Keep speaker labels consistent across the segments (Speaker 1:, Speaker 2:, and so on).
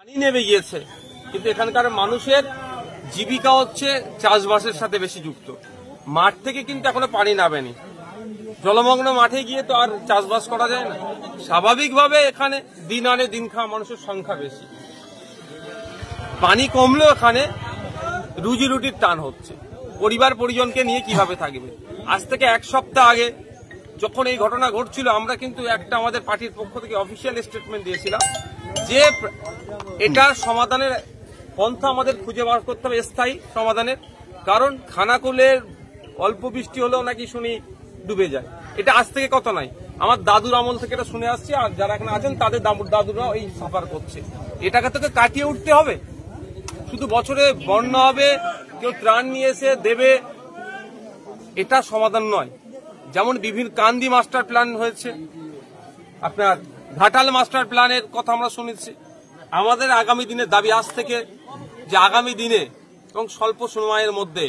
Speaker 1: পানি নেমে গিয়েছে, কিন্তু এখানকার মানুষের জীবিকা হচ্ছে চাষবাসের সাথে বেশি যুক্ত। মাঠ থেকে কিন্তু এখনো পানি নামেনি, জলমগ্ন মাঠে গিয়ে তো আর চাষবাস করা যায় না। স্বাভাবিকভাবে এখানে দিন আনে দিন খাওয়া মানুষের সংখ্যা বেশি। পানি কমলেও এখানে রুজি রুটির টান হচ্ছে। পরিবার পরিজনকে নিয়ে কিভাবে থাকবে? আজ থেকে এক সপ্তাহ আগে যখন এই ঘটনা ঘটছিল, আমরা কিন্তু একটা আমাদের পার্টির পক্ষ থেকে অফিসিয়াল স্টেটমেন্ট দিয়েছিলাম যে এটার সমাধানের পন্থা আমাদের খুঁজে বার করতে হবে, স্থায়ী সমাধানের। কারণ খানাকুলের অল্প বৃষ্টি হলেও নাকি শুনি ডুবে যায়। এটা আজ থেকে কত নাই, আমার দাদুর আমল থেকে এটা শুনে আসছি, আর যারা এখানে আছেন তাদের দাদুরাও এই সাফার করছে। এটাকে তোকে কাটিয়ে উঠতে হবে। শুধু বছরে বন্যা হবে, কেউ ত্রাণ নিয়ে এসে দেবে, এটা সমাধান নয়। যেমন বিভিন্ন কান্দি মাস্টার প্ল্যান হয়েছে, আপনার ঘাটাল মাস্টার প্ল্যানের কথা আমরা শুনেছি। আমাদের আগামী দিনের দাবি আজ থেকে যে আগামী দিনে এবং স্বল্প সময়ের মধ্যে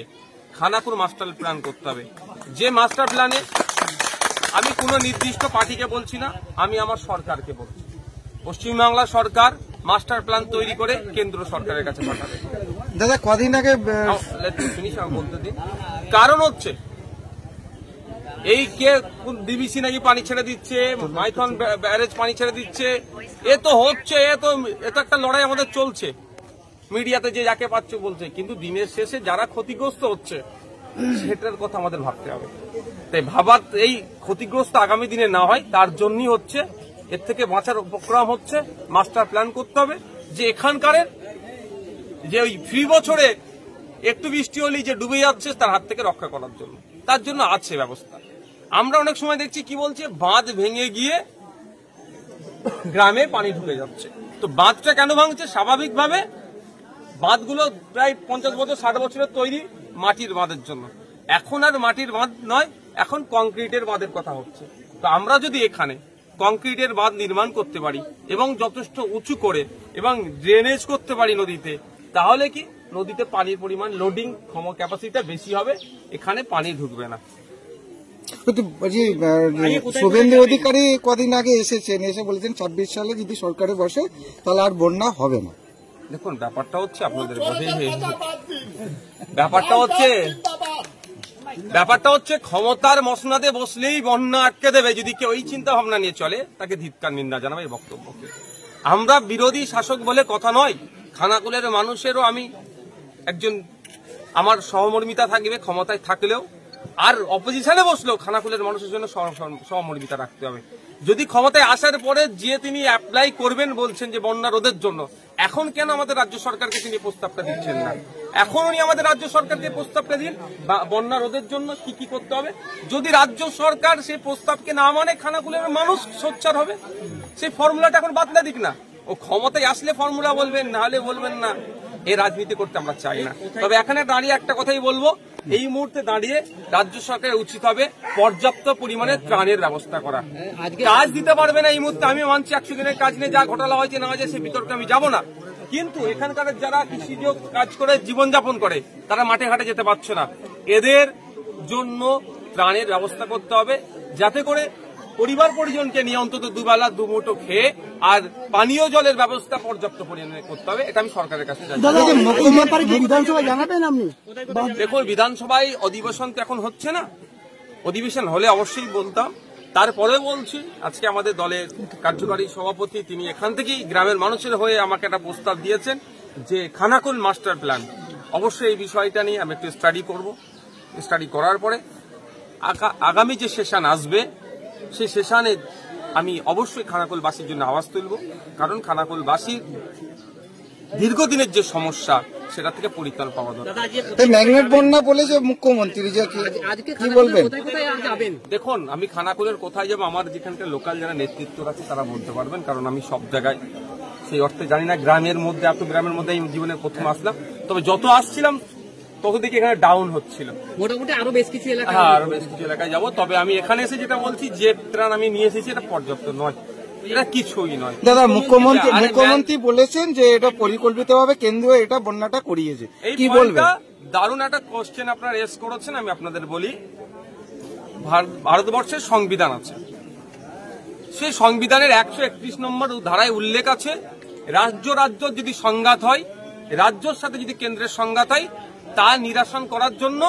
Speaker 1: খানাকুল মাস্টার প্ল্যান করতে হবে। যে মাস্টার প্ল্যানে আমি কোনো নির্দিষ্ট পার্টিকে বলছি না, আমি আমার সরকারকে বলছি। পশ্চিমবাংলা সরকার মাস্টার প্ল্যান তৈরি করে কেন্দ্র সরকারের কাছে পাঠাবে।
Speaker 2: দাদা কদিন আগে
Speaker 1: বলতে দিন, কারণ হচ্ছে এই কে ডিবিসি নাকি পানি ছেড়ে দিচ্ছে, মাইথন ব্যারেজ পানি ছেড়ে দিচ্ছে, এ তো হচ্ছে, এ তো একটা লড়াই আমাদের চলছে। মিডিয়াতে যে যাকে পাচ্ছে বলছে, কিন্তু দিনের শেষে যারা ক্ষতিগ্রস্ত হচ্ছে সেটার কথা আমাদের ভাবতে হবে। তাই ভাবার এই ক্ষতিগ্রস্ত আগামী দিনে না হয় তার জন্যই হচ্ছে, এর থেকে বাঁচার উপক্রম হচ্ছে মাস্টার প্ল্যান করতে হবে। যে এখানকার যে ওই ফ্রি বছরে একটু বৃষ্টি হলেই যে ডুবে যাচ্ছে তার হাত থেকে রক্ষা করার জন্য, তার জন্য আছে ব্যবস্থা। আমরা অনেক সময় দেখছি কি বলছে, বাঁধ ভেঙে গিয়ে গ্রামে পানি ঢুকে যাচ্ছে। তো বাঁধটা কেন ভাঙছে? স্বাভাবিকভাবে বাঁধগুলো প্রায় 50 বছর 60 বছরের তৈরি মাটির বাঁধের জন্য। এখন আর মাটির বাঁধ নয়, এখন কংক্রিটের বাঁধের কথা হচ্ছে। তো আমরা যদি এখানে কংক্রিটের বাঁধ নির্মাণ করতে পারি এবং যথেষ্ট উঁচু করে এবং ড্রেনেজ করতে পারি নদীতে, তাহলে কি নদীতে পানির পরিমাণ লোডিং ক্যাপাসিটিটা বেশি হবে, এখানে পানি ঢুকবে না।
Speaker 2: শুভেন্দু অধিকারী কদিন আগে এসেছেন, এসে বলেছেন 26 সালে যদি সরকারে বসে তাহলে আর বন্যা হবে না।
Speaker 1: দেখুন ব্যাপারটা হচ্ছে আপনাদের ব্যাপারটা হচ্ছে ক্ষমতার মসনাদে বসলেই বন্যা আটকে দেবে। যদি কেউ এই চিন্তা ভাবনা নিয়ে চলে তাকে ধিক্কার নিন্দা জানাবে এই বক্তব্যকে। আমরা বিরোধী শাসক বলে কথা নয়, খানাকুলের মানুষেরও আমি একজন, আমার সহমর্মিতা থাকবে ক্ষমতায় থাকলেও, আর অপোজিশনে বসলেও খানাকুলের মানুষের জন্য সহমর্মিতা রাখতে হবে। যদি ক্ষমতায় আসার পরে যে তিনি অ্যাপ্লাই করবেন বলছেন যে বন্যা রোধের জন্য, এখন কেন আমাদের রাজ্য সরকারকে তিনি প্রস্তাবটা দিচ্ছেন না? এখন উনি আমাদের রাজ্য সরকারকে প্রস্তাবটা দিন বন্যা রোধের জন্য কি কি করতে হবে। যদি রাজ্য সরকার সেই প্রস্তাবকে না মানে, খানাকুলের মানুষ সোচ্চার হবে। সেই ফর্মুলাটা এখন বাতলা দিক না, ও ক্ষমতায় আসলে ফর্মুলা বলবেন, না হলে বলবেন না। এই রাজনীতি করতে আমরা চাই না। তবে এখানে দাঁড়িয়ে একটা কথাই বলবো, এই মুহূর্তে দাঁড়িয়ে রাজ্য সরকারের উচিত হবে পর্যাপ্ত পরিমাণে ত্রাণের ব্যবস্থা করা। কাজ দিতে পারবে না এই মুহূর্তে, আমি মানছি 100 দিনের কাজ নিয়ে যা ঘটনা হয়েছে না হয়েছে সে বিতর্কে আমি যাব না। কিন্তু এখানকার যারা কৃষিজ কাজ করে জীবনযাপন করে, তারা মাঠে ঘাটে যেতে পারছে না। এদের জন্য ত্রাণের ব্যবস্থা করতে হবে, যাতে করে পরিবার পরিজনকে নিয়ে অন্তত দুবেলা দুমুঠো খেয়ে আর পানীয় জলের ব্যবস্থা পর্যাপ্ত পরিমাণে করতে হবে। এটা আমি সরকারের কাছে দেখুন, বিধানসভায় অধিবেশন তো এখন হচ্ছে না, অধিবেশন হলে অবশ্যই বলতাম। তারপরে বলছি, আজকে আমাদের দলের কার্যকারী সভাপতি তিনি এখান থেকেই গ্রামের মানুষের হয়ে আমাকে একটা প্রস্তাব দিয়েছেন যে খানাকুল মাস্টার প্ল্যান। অবশ্যই এই বিষয়টা নিয়ে আমি একটু স্টাডি করব। স্টাডি করার পরে আগামী যে সেশন আসবে, সেই সেশনে আমি অবশ্যই খানাকুলবাসীর জন্য আওয়াজ তুলব। কারণ খানাকুলবাসীর দীর্ঘদিনের যে সমস্যা, সেটা থেকে পরিত্রাণ পাওয়া দরকার।
Speaker 2: ম্যাগনেট বন্যা বলেছে মুখ্যমন্ত্রী, কি বলবেন?
Speaker 1: দেখুন, আমি খানাকুলের কোথায় যাবো, আমার যেখানকার লোকাল যারা নেতৃত্ব আছে তারা বলতে পারবেন, কারণ আমি সব জায়গায় সেই অর্থে জানি না। গ্রামের মধ্যে, এত গ্রামের মধ্যে আমি জীবনে প্রথম আসলাম, তবে যত আসছিলাম তখন দেখি এখানে ডাউন হচ্ছিল।
Speaker 3: মোটামুটি আরো বেশ কিছু
Speaker 1: এলাকায় যাবো। তবে আমি এখানে এসে যেটা বলছি, যে ত্রাণ আমি নিয়ে এসেছি এটা পর্যাপ্ত নয়, এটা কিছুই নয়।
Speaker 2: দাদা মুখ্যমন্ত্রী বলেছেন যে এটা পরিকল্পিতভাবে কেন্দ্র এটা বন্যাটা করিয়েছে, কি বলবেন?
Speaker 1: দারুণ একটা কোশ্চেন আপনারা রেজ করেছেন। আমি আপনাদের বলি, ভারতবর্ষের সংবিধান আছে, সেই সংবিধানের 131 নম্বর ধারায় উল্লেখ আছে রাজ্য যদি সংঘাত হয়, রাজ্যর সাথে যদি কেন্দ্রের সংঘাত হয়, তা নিরসন করার জন্য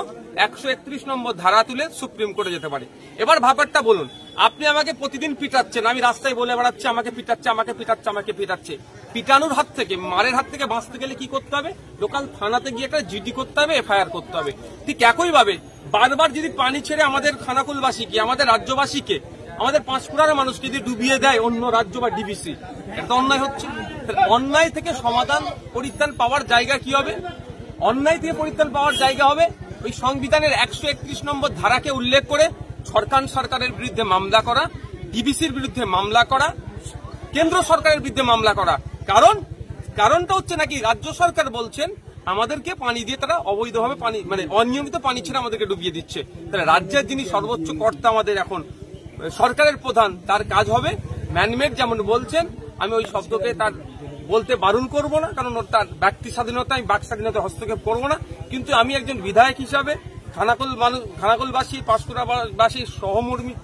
Speaker 1: 131 নম্বর ধারা তুলে সুপ্রিম কোর্টে যেতে পারে। এবার ব্যাপারটা বলুন, আপনি আমাকে প্রতিদিন পিটাচ্ছেন, আমি রাস্তায় বলে বেড়াচ্ছি আমাকে পিটাচ্ছে, আমাকে পিটাচ্ছে, আমাকে পিটাচ্ছে। পিটানোর হাত থেকে, মারের হাত থেকে বাঁচতে গেলে কি করতে হবে? লোকাল থানাতে গিয়ে একটা জিডি করতে হবে, এফআইআর করতে হবে। ঠিক একইভাবে বারবার যদি পানি ছেড়ে আমাদের খানাকুলবাসীকে, আমাদের রাজ্যবাসীকে, আমাদের পাঁশকুড়ার মানুষকে যদি ডুবিয়ে দেয় অন্য রাজ্য বা ডিবিসি, এটা অন্যায় হচ্ছে। অন্যায় থেকে সমাধান পরিত্রাণ পাওয়ার জায়গা কি হবে? অন্যায় থেকে পরিত্রাণ পাওয়ার জায়গা হবে ওই সংবিধানের 131 নম্বর ধারাকে উল্লেখ করে সরকারের বিরুদ্ধে মামলা করা, ডিবিসির বিরুদ্ধে মামলা করা, কেন্দ্র সরকারের বিরুদ্ধে মামলা করা। কারণটা হচ্ছে নাকি রাজ্য সরকার বলছেন আমাদেরকে পানি দিয়ে তারা অবৈধভাবে পানি, মানে অনিয়মিত পানি ছেড়ে আমাদেরকে ডুবিয়ে দিচ্ছে। তাহলে রাজ্যের যিনি সর্বোচ্চ কর্তা, আমাদের এখন সরকারের প্রধান, তার কাজ হবে ম্যানমেড যেমন বলছেন, আমি ওই শব্দকে তার বলতে বারণ করব না, কারণ তার ব্যক্তি স্বাধীনতা, আমি বাক স্বাধীনতা হস্তক্ষেপ করব না। কিন্তু আমি একজন বিধায়ক হিসাবে খানাকুলবাসী, পাঁশকুড়াবাসী সহমর্মী,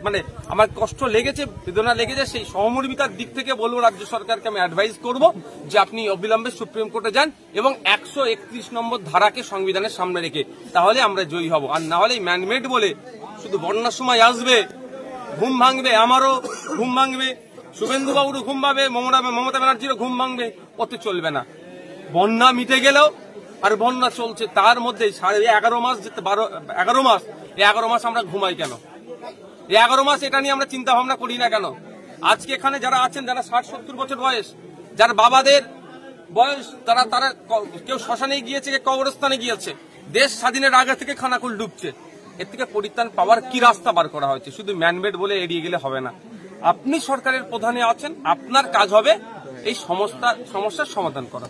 Speaker 1: মানে আমার কষ্ট লেগেছে, বেদনা লেগেছে, সেই সহমর্মিতার দিক থেকে বলবো রাজ্য সরকারকে আমি অ্যাডভাইস করব যে আপনি অবিলম্বে সুপ্রিম কোর্টে যান এবং 131 নম্বর ধারাকে সংবিধানের সামনে রেখে, তাহলে আমরা জয়ী হব। আর না হলে ম্যানমেড বলে শুধু বন্যার সময় আসবে, ঘুম ভাঙবে, আমারও ঘুম ভাঙবে, শুভেন্দু বাবুরও ঘুম ভাঙবে, মমতা ব্যানার্জিরও ঘুম ভাঙবে, অত চলবে না। বন্যা মিটে গেলেও আর বন্যা চলছে, তার মধ্যে 11.5 মাস, 11 মাস, এই 11 মাস আমরা ঘুমাই কেন? এই 11 মাস এটা নিয়ে আমরা চিন্তা ভাবনা করি না কেন? আজকে এখানে যারা আছেন, যারা 60-70 বছর বয়স, যার বাবাদের বয়স, তারা কেউ শ্মশানে গিয়েছে, কেউ কবরস্থানে গিয়েছে, দেশ স্বাধীনের আগে থেকে খানাকুল ডুবছে। এর থেকে পরিত্রাণ পাওয়ার কি রাস্তা বার করা হয়েছে? শুধু ম্যানমেড বলে এড়িয়ে গেলে হবে না। আপনি সরকারের প্রধানে আছেন, আপনার কাজ হবে এই সমস্যার সমাধান করা।